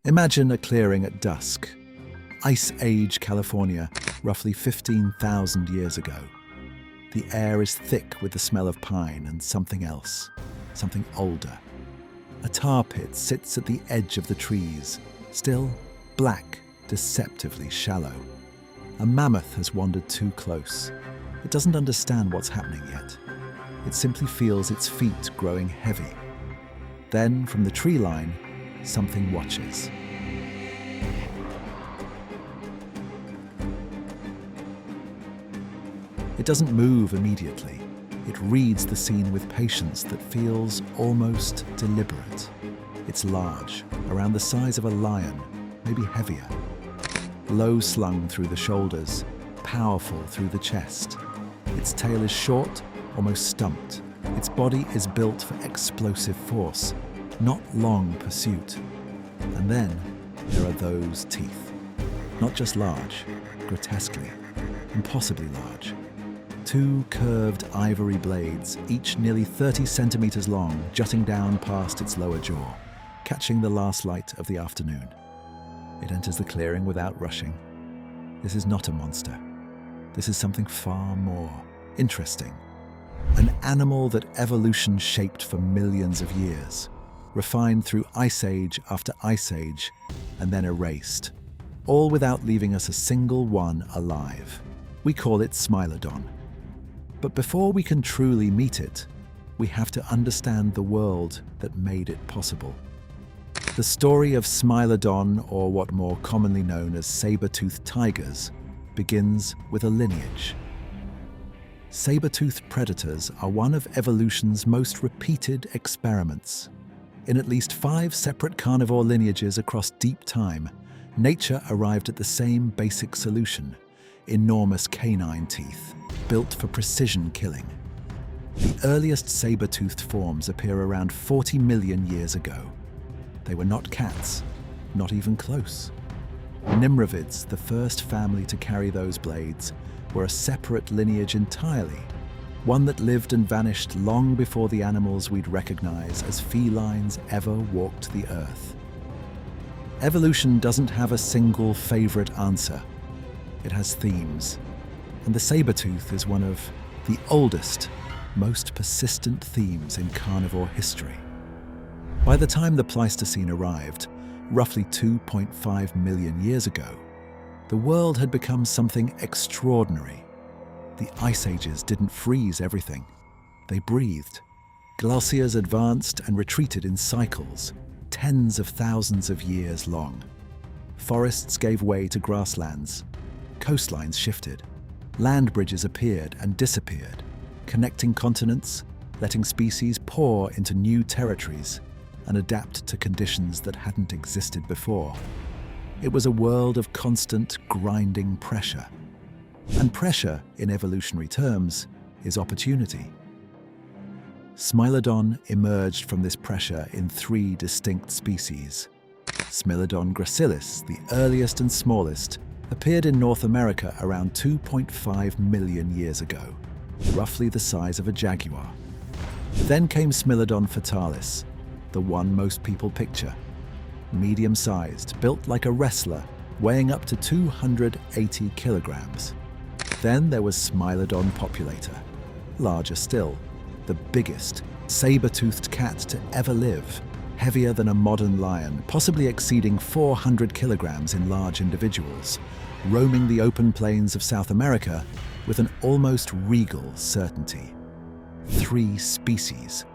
Imagine a clearing at dusk. Ice Age California, roughly 15,000 years ago. The air is thick with the smell of pine and something else, something older. A tar pit sits at the edge of the trees, still black, deceptively shallow. A mammoth has wandered too close. It doesn't understand what's happening yet. It simply feels its feet growing heavy. Then, from the tree line, something watches. It doesn't move immediately. It reads the scene with patience that feels almost deliberate. It's large, around the size of a lion, maybe heavier. Low slung through the shoulders, powerful through the chest. Its tail is short, almost stumped. Its body is built for explosive force, not long pursuit. And then there are those teeth. Not just large, grotesquely, impossibly large. Two curved ivory blades, each nearly 30 centimeters long, jutting down past its lower jaw, catching the last light of the afternoon. It enters the clearing without rushing. This is not a monster. This is something far more interesting. An animal that evolution shaped for millions of years, refined through ice age after ice age, and then erased, all without leaving us a single one alive. We call it Smilodon. But before we can truly meet it, we have to understand the world that made it possible. The story of Smilodon, or what more commonly known as saber-toothed tigers, begins with a lineage. Saber-toothed predators are one of evolution's most repeated experiments. In at least 5 separate carnivore lineages across deep time, nature arrived at the same basic solution: enormous canine teeth, built for precision killing. The earliest saber-toothed forms appear around 40 million years ago. They were not cats, not even close. Nimravids, the first family to carry those blades, were a separate lineage entirely, one that lived and vanished long before the animals we'd recognize as felines ever walked the earth. Evolution doesn't have a single favorite answer. It has themes, and the saber-tooth is one of the oldest, most persistent themes in carnivore history. By the time the Pleistocene arrived, roughly 2.5 million years ago, the world had become something extraordinary. The ice ages didn't freeze everything. They breathed. Glaciers advanced and retreated in cycles, tens of thousands of years long. Forests gave way to grasslands. Coastlines shifted. Land bridges appeared and disappeared, connecting continents, letting species pour into new territories and adapt to conditions that hadn't existed before. It was a world of constant, grinding pressure. And pressure, in evolutionary terms, is opportunity. Smilodon emerged from this pressure in 3 distinct species. Smilodon gracilis, the earliest and smallest, appeared in North America around 2.5 million years ago, roughly the size of a jaguar. Then came Smilodon fatalis, the one most people picture. Medium-sized, built like a wrestler, weighing up to 280 kilograms. Then there was Smilodon populator, larger still, the biggest saber-toothed cat to ever live, heavier than a modern lion, possibly exceeding 400 kilograms in large individuals, roaming the open plains of South America with an almost regal certainty. 3 species.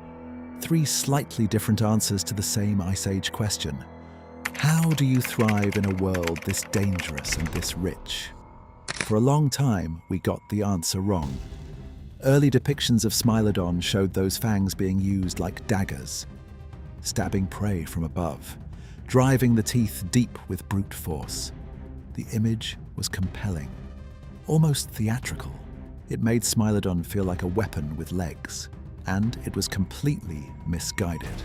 3 slightly different answers to the same Ice Age question. How do you thrive in a world this dangerous and this rich? For a long time, we got the answer wrong. Early depictions of Smilodon showed those fangs being used like daggers, stabbing prey from above, driving the teeth deep with brute force. The image was compelling, almost theatrical. It made Smilodon feel like a weapon with legs, and it was completely misguided.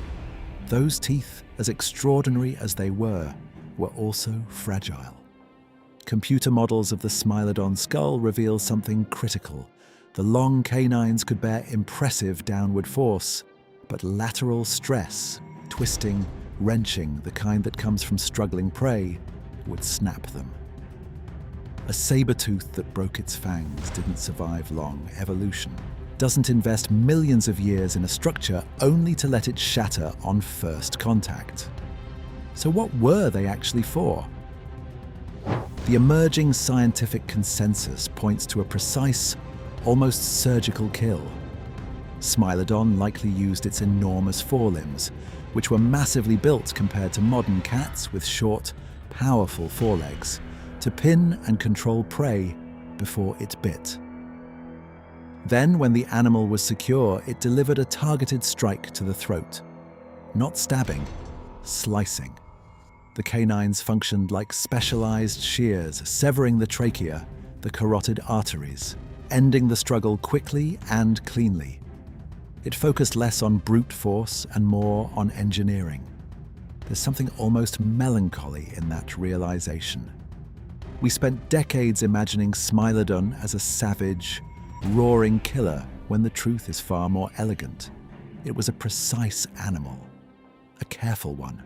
Those teeth, as extraordinary as they were also fragile. Computer models of the Smilodon skull reveal something critical. The long canines could bear impressive downward force, but lateral stress, twisting, wrenching, the kind that comes from struggling prey, would snap them. A saber-tooth that broke its fangs didn't survive long. Evolution doesn't invest millions of years in a structure only to let it shatter on first contact. So what were they actually for? The emerging scientific consensus points to a precise, almost surgical kill. Smilodon likely used its enormous forelimbs, which were massively built compared to modern cats with short, powerful forelegs, to pin and control prey before it bit. Then, when the animal was secure, it delivered a targeted strike to the throat. Not stabbing, slicing. The canines functioned like specialized shears, severing the trachea, the carotid arteries, ending the struggle quickly and cleanly. It focused less on brute force and more on engineering. There's something almost melancholy in that realization. We spent decades imagining Smilodon as a savage, roaring killer when the truth is far more elegant. It was a precise animal, a careful one.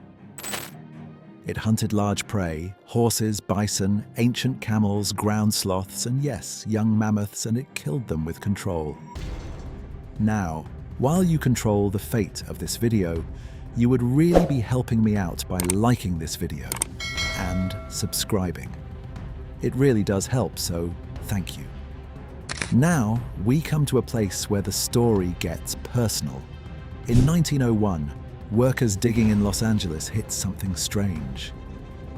It hunted large prey, horses, bison, ancient camels, ground sloths, and yes, young mammoths, and it killed them with control. Now, while you control the fate of this video, you would really be helping me out by liking this video and subscribing. It really does help, so thank you. Now, we come to a place where the story gets personal. In 1901, workers digging in Los Angeles hit something strange.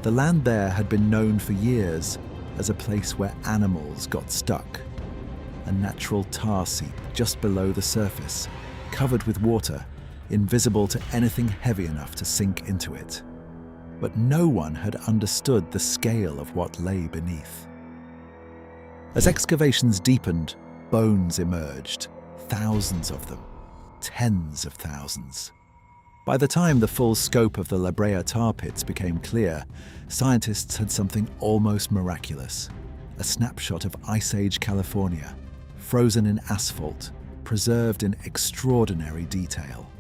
The land there had been known for years as a place where animals got stuck. A natural tar seep just below the surface, covered with water, invisible to anything heavy enough to sink into it. But no one had understood the scale of what lay beneath. As excavations deepened, bones emerged, thousands of them, tens of thousands. By the time the full scope of the La Brea tar pits became clear, scientists had something almost miraculous. A snapshot of Ice Age California, frozen in asphalt, preserved in extraordinary detail.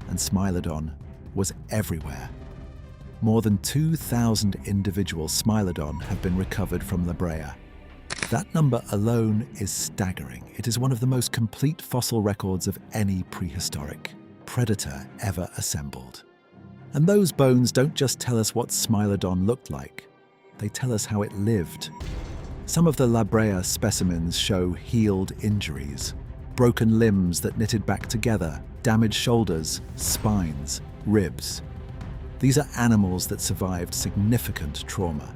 And Smilodon was everywhere. More than 2,000 individual Smilodon have been recovered from La Brea. That number alone is staggering. It is one of the most complete fossil records of any prehistoric predator ever assembled. And those bones don't just tell us what Smilodon looked like, they tell us how it lived. Some of the La Brea specimens show healed injuries, broken limbs that knitted back together, damaged shoulders, spines, ribs. These are animals that survived significant trauma.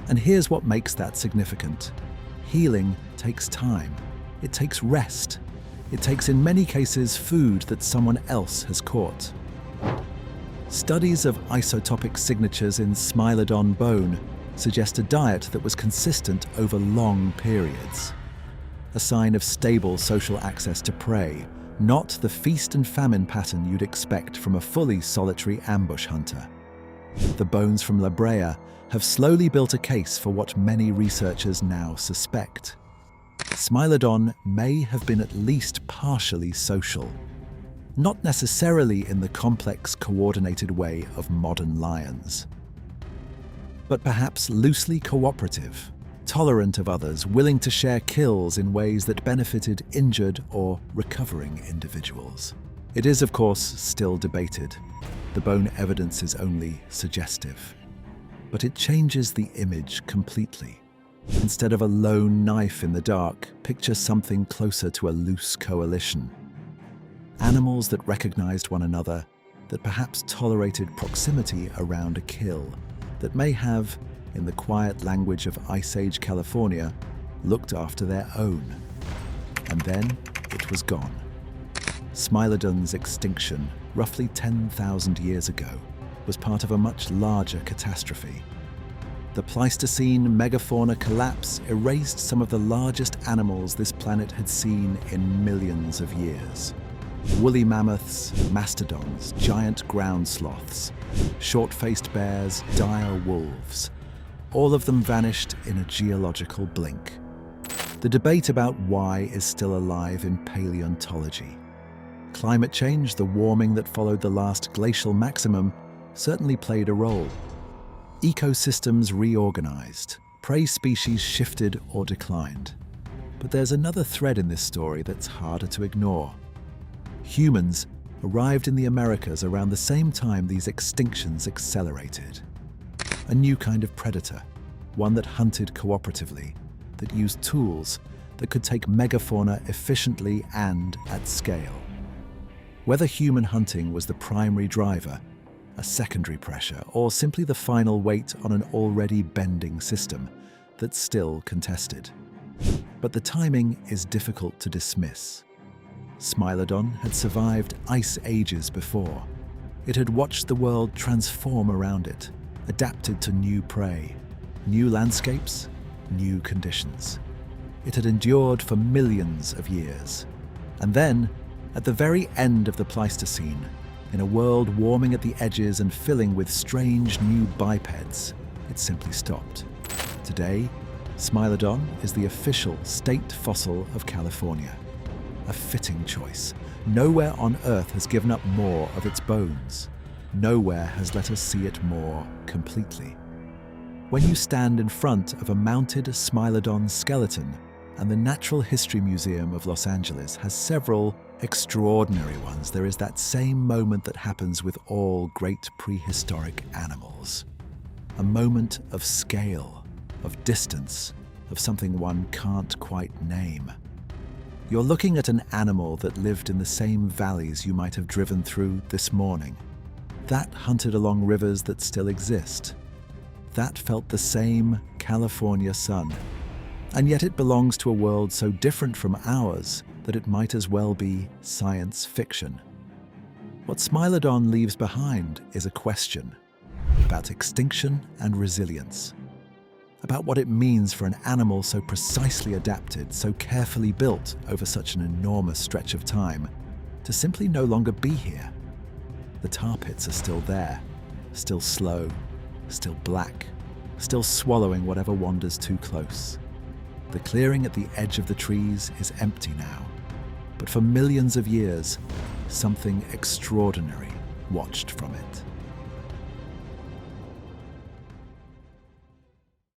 And here's what makes that significant. Healing takes time. It takes rest. It takes, in many cases, food that someone else has caught. Studies of isotopic signatures in Smilodon bone suggest a diet that was consistent over long periods. A sign of stable social access to prey, not the feast and famine pattern you'd expect from a fully solitary ambush hunter. The bones from La Brea have slowly built a case for what many researchers now suspect. Smilodon may have been at least partially social, not necessarily in the complex, coordinated way of modern lions, but perhaps loosely cooperative, tolerant of others, willing to share kills in ways that benefited injured or recovering individuals. It is, of course, still debated. The bone evidence is only suggestive, but it changes the image completely. Instead of a lone knife in the dark, picture something closer to a loose coalition. Animals that recognized one another, that perhaps tolerated proximity around a kill, that may have, in the quiet language of Ice Age California, looked after their own. And then it was gone. Smilodon's extinction, roughly 10,000 years ago, was part of a much larger catastrophe. The Pleistocene megafauna collapse erased some of the largest animals this planet had seen in millions of years. Woolly mammoths, mastodons, giant ground sloths, short-faced bears, dire wolves. All of them vanished in a geological blink. The debate about why is still alive in paleontology. Climate change, the warming that followed the last glacial maximum, certainly played a role. Ecosystems reorganized, prey species shifted or declined. But there's another thread in this story that's harder to ignore. Humans arrived in the Americas around the same time these extinctions accelerated. A new kind of predator, one that hunted cooperatively, that used tools that could take megafauna efficiently and at scale. Whether human hunting was the primary driver, a secondary pressure, or simply the final weight on an already bending system that's still contested. But the timing is difficult to dismiss. Smilodon had survived ice ages before. It had watched the world transform around it, adapted to new prey, new landscapes, new conditions. It had endured for millions of years. And then, at the very end of the Pleistocene, in a world warming at the edges and filling with strange new bipeds, it simply stopped. Today, Smilodon is the official state fossil of California. A fitting choice. Nowhere on Earth has given up more of its bones. Nowhere has let us see it more completely. When you stand in front of a mounted Smilodon skeleton, and the Natural History Museum of Los Angeles has several extraordinary ones, there is that same moment that happens with all great prehistoric animals. A moment of scale, of distance, of something one can't quite name. You're looking at an animal that lived in the same valleys you might have driven through this morning. That hunted along rivers that still exist. That felt the same California sun. And yet it belongs to a world so different from ours that it might as well be science fiction. What Smilodon leaves behind is a question about extinction and resilience, about what it means for an animal so precisely adapted, so carefully built over such an enormous stretch of time, to simply no longer be here. The tar pits are still there, still slow, still black, still swallowing whatever wanders too close. The clearing at the edge of the trees is empty now, but for millions of years, something extraordinary watched from it.